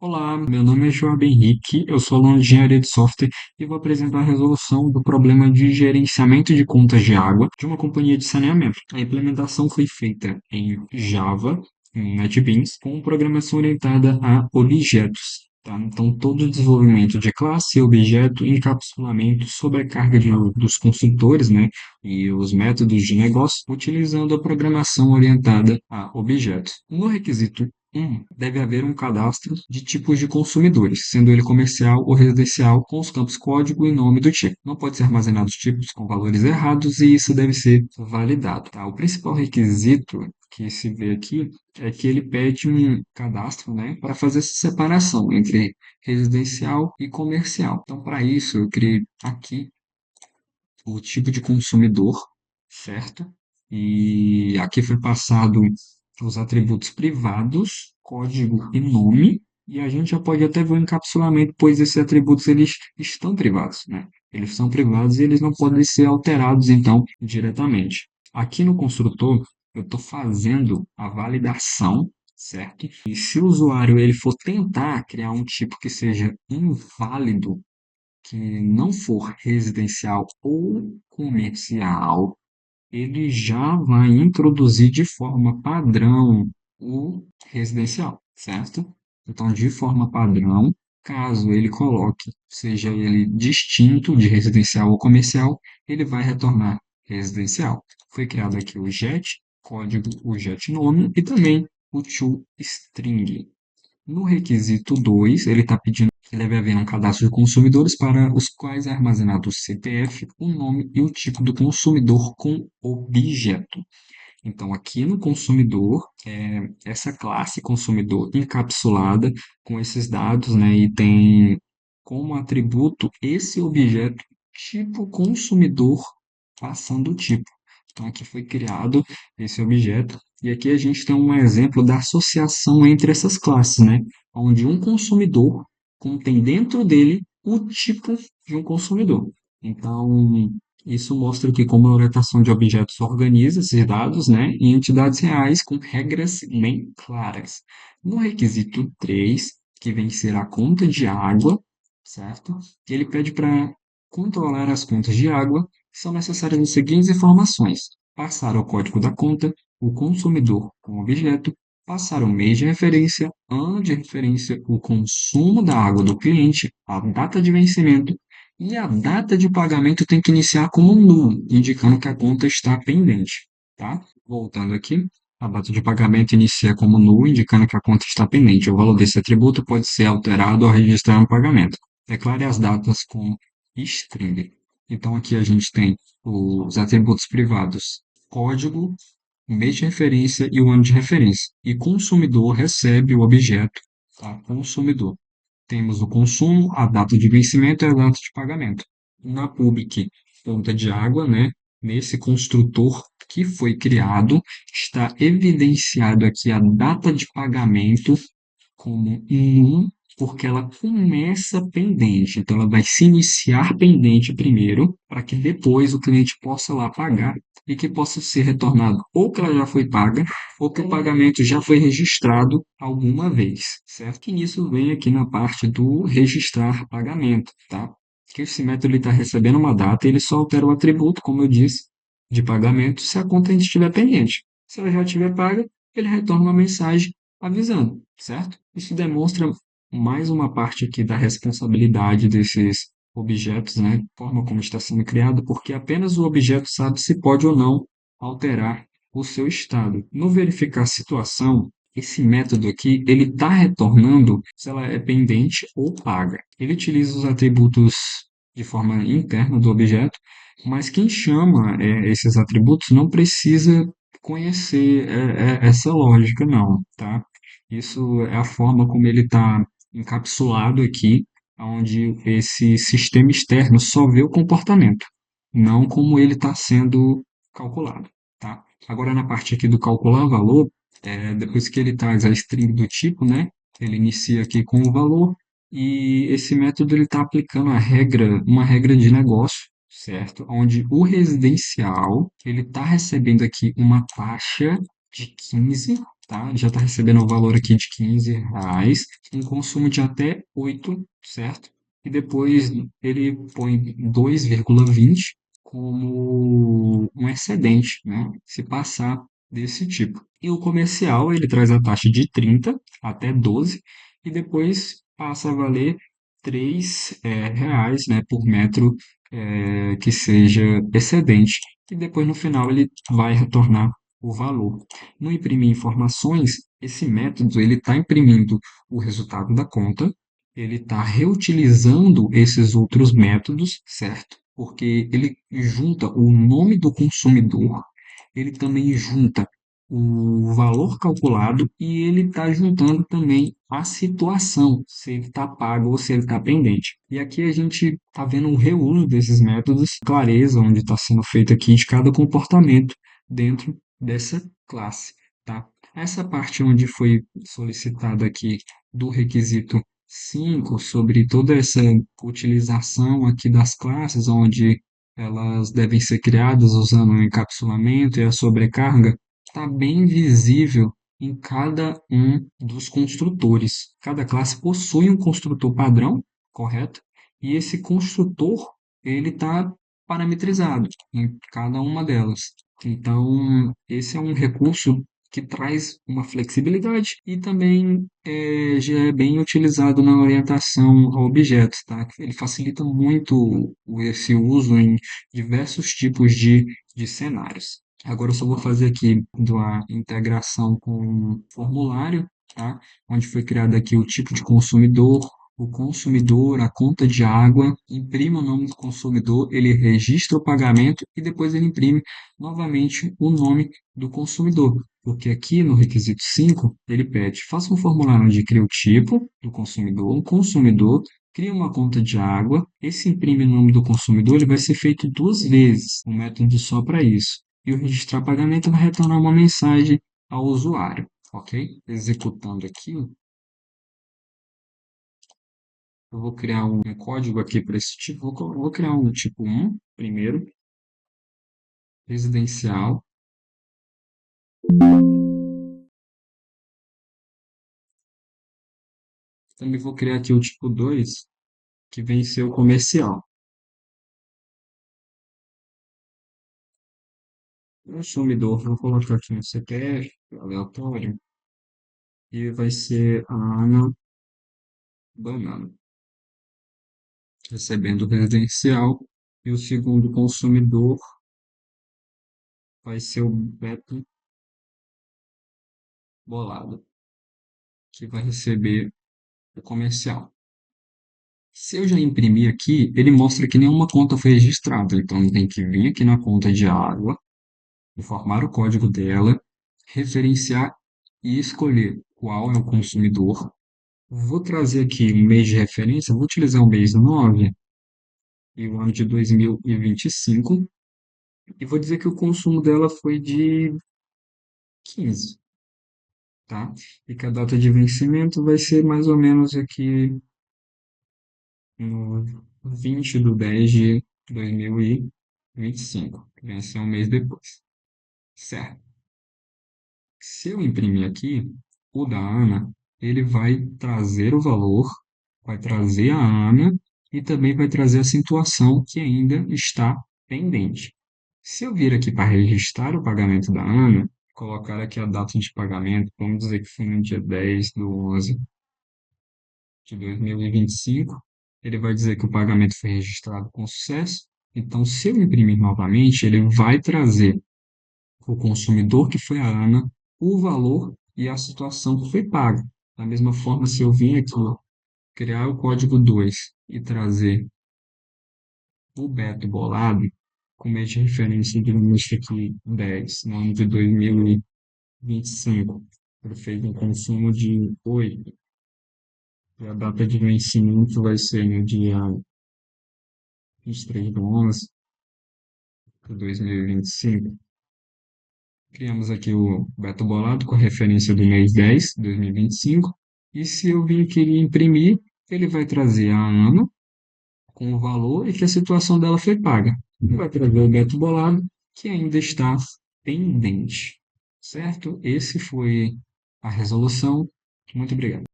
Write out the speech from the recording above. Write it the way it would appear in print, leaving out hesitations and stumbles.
Olá, meu nome é Joab Henrique, eu sou aluno de Engenharia de Software e vou apresentar a resolução do problema de gerenciamento de contas de água de uma companhia de saneamento. A implementação foi feita em Java, em NetBeans, com programação orientada a objetos. Tá? Então, todo o desenvolvimento de classe, objeto, encapsulamento, sobrecarga dos construtores, né, e os métodos de negócio, utilizando a programação orientada a objetos. No requisito deve haver um cadastro de tipos de consumidores, sendo ele comercial ou residencial, com os campos código e nome do tipo. Não pode ser armazenados tipos com valores errados e isso deve ser validado. Tá? O principal requisito que se vê aqui é que ele pede um cadastro, né, para fazer essa separação entre residencial e comercial. Então, para isso, eu criei aqui o tipo de consumidor, certo? E aqui foi passado os atributos privados, código e nome, e a gente já pode até ver o encapsulamento, pois esses atributos eles estão privados, né? Eles são privados e eles não podem ser alterados, então, diretamente. Aqui no construtor, eu estou fazendo a validação, certo? E se o usuário ele for tentar criar um tipo que seja inválido, que não for residencial ou comercial, ele já vai introduzir de forma padrão o residencial, certo? Então, de forma padrão, caso ele coloque, seja ele distinto de residencial ou comercial, ele vai retornar residencial. Foi criado aqui o JET, código, o JET nome e também o toString. No requisito 2, ele está pedindo que deve haver um cadastro de consumidores para os quais é armazenado o CPF, o nome e o tipo do consumidor com objeto. Então, aqui no consumidor, essa classe consumidor encapsulada com esses dados, né, e tem como atributo esse objeto tipo consumidor passando o tipo. Então, aqui foi criado esse objeto, e aqui a gente tem um exemplo da associação entre essas classes, né? Onde um consumidor contém dentro dele o tipo de um consumidor. Então, isso mostra que como a orientação de objetos organiza esses dados, né, em entidades reais com regras bem claras. No requisito 3, que vem ser a conta de água, certo? Ele pede para controlar as contas de água, são necessárias as seguintes informações: passar o código da conta, o consumidor com objeto, passar o mês de referência, ano de referência, o consumo da água do cliente, a data de vencimento e a data de pagamento tem que iniciar como nulo, indicando que a conta está pendente, tá? Voltando aqui, a data de pagamento inicia como nulo, indicando que a conta está pendente. O valor desse atributo pode ser alterado ao registrar um pagamento. Declare as datas com string. Então aqui a gente tem os atributos privados, código, mês de referência e o ano de referência. E consumidor recebe o objeto, tá? Consumidor. Temos o consumo, a data de vencimento e a data de pagamento. Na public, conta de água, né? Nesse construtor que foi criado, está evidenciado aqui a data de pagamento como um, porque ela começa pendente. Então, ela vai se iniciar pendente primeiro, para que depois o cliente possa lá pagar e que possa ser retornado ou que ela já foi paga, ou que o pagamento já foi registrado alguma vez, certo? E isso vem aqui na parte do registrar pagamento, tá? Que esse método está recebendo uma data, ele só altera o atributo, como eu disse, de pagamento, se a conta ainda estiver pendente. Se ela já estiver paga, ele retorna uma mensagem avisando, certo? Isso demonstra mais uma parte aqui da responsabilidade desses objetos, né? Forma como está sendo criado, porque apenas o objeto sabe se pode ou não alterar o seu estado. No verificar a situação, esse método aqui, ele está retornando se ela é pendente ou paga. Ele utiliza os atributos de forma interna do objeto, mas quem chama esses atributos não precisa conhecer essa lógica, não, tá? Isso é a forma como ele está encapsulado aqui, onde esse sistema externo só vê o comportamento, não como ele está sendo calculado, tá? Agora, na parte aqui do calcular valor, depois que ele traz a string do tipo, né? Ele inicia aqui com o valor e esse método ele está aplicando uma regra de negócio, certo? Onde o residencial ele está recebendo aqui uma taxa de 15 tá? Ele já está recebendo o valor aqui de R$ 15, um consumo de até 8, certo? E depois ele põe 2,20 como um excedente, né? Se passar desse tipo. E o comercial, ele traz a taxa de 30 até 12 e depois passa a valer R$ 3 né, por metro que seja excedente. E depois no final ele vai retornar o valor. No imprimir informações, esse método ele está imprimindo o resultado da conta, ele está reutilizando esses outros métodos, certo? Porque ele junta o nome do consumidor, ele também junta o valor calculado e ele está juntando também a situação, se ele está pago ou se ele está pendente. E aqui a gente está vendo um reuso desses métodos, clareza onde está sendo feito aqui de cada comportamento dentro dessa classe, tá? Essa parte onde foi solicitado aqui do requisito 5 sobre toda essa utilização aqui das classes, onde elas devem ser criadas usando o encapsulamento e a sobrecarga, está bem visível em cada um dos construtores. Cada classe possui um construtor padrão, correto? E esse construtor, ele está parametrizado em cada uma delas. Então, esse é um recurso que traz uma flexibilidade e também já é bem utilizado na orientação a objetos, tá? Ele facilita muito esse uso em diversos tipos de cenários. Agora eu só vou fazer aqui a integração com o formulário, tá? Onde foi criado aqui o tipo de consumidor, o consumidor, a conta de água, imprime o nome do consumidor, ele registra o pagamento e depois ele imprime novamente o nome do consumidor. Porque aqui no requisito 5 ele pede, faça um formulário onde cria o tipo do consumidor, o consumidor, cria uma conta de água, esse imprime o nome do consumidor, ele vai ser feito duas vezes, um método só para isso. E o registrar pagamento vai retornar uma mensagem ao usuário, ok? Executando aqui, eu vou criar um código aqui para esse tipo. Vou criar um tipo 1 primeiro, residencial. Também vou criar aqui o tipo 2 que vem ser o comercial. Consumidor, vou colocar aqui um CPF aleatório e vai ser a Ana Banana, recebendo o residencial. E o segundo consumidor vai ser o Beto Bolado, que vai receber o comercial. Se eu já imprimir aqui, ele mostra que nenhuma conta foi registrada. Então, tem que vir aqui na conta de água, informar o código dela, referenciar e escolher qual é o consumidor. Vou trazer aqui um mês de referência, vou utilizar o mês 9 e o ano de 2025 e vou dizer que o consumo dela foi de 15, tá? E que a data de vencimento vai ser mais ou menos aqui no 20 de 10 de 2025, que vem a ser um mês depois, certo? Se eu imprimir aqui, o da Ana, ele vai trazer o valor, vai trazer a Ana e também vai trazer a situação que ainda está pendente. Se eu vir aqui para registrar o pagamento da Ana, colocar aqui a data de pagamento, vamos dizer que foi no dia 10/11/2025, ele vai dizer que o pagamento foi registrado com sucesso. Então, se eu imprimir novamente, ele vai trazer o consumidor, que foi a Ana, o valor e a situação que foi paga. Da mesma forma, se eu vim aqui criar o código 2 e trazer o Beto Bolado, com mês de referência de número aqui 10, no ano de 2025, ele fez um consumo de 8, e a data de vencimento vai ser no dia 23/11/2025. Criamos aqui o Beto Bolado com a referência do mês 10, 2025. E se eu vir querer imprimir, ele vai trazer a Ana com o valor e que a situação dela foi paga. E vai trazer o Beto Bolado que ainda está pendente. Certo? Esse foi a resolução. Muito obrigado.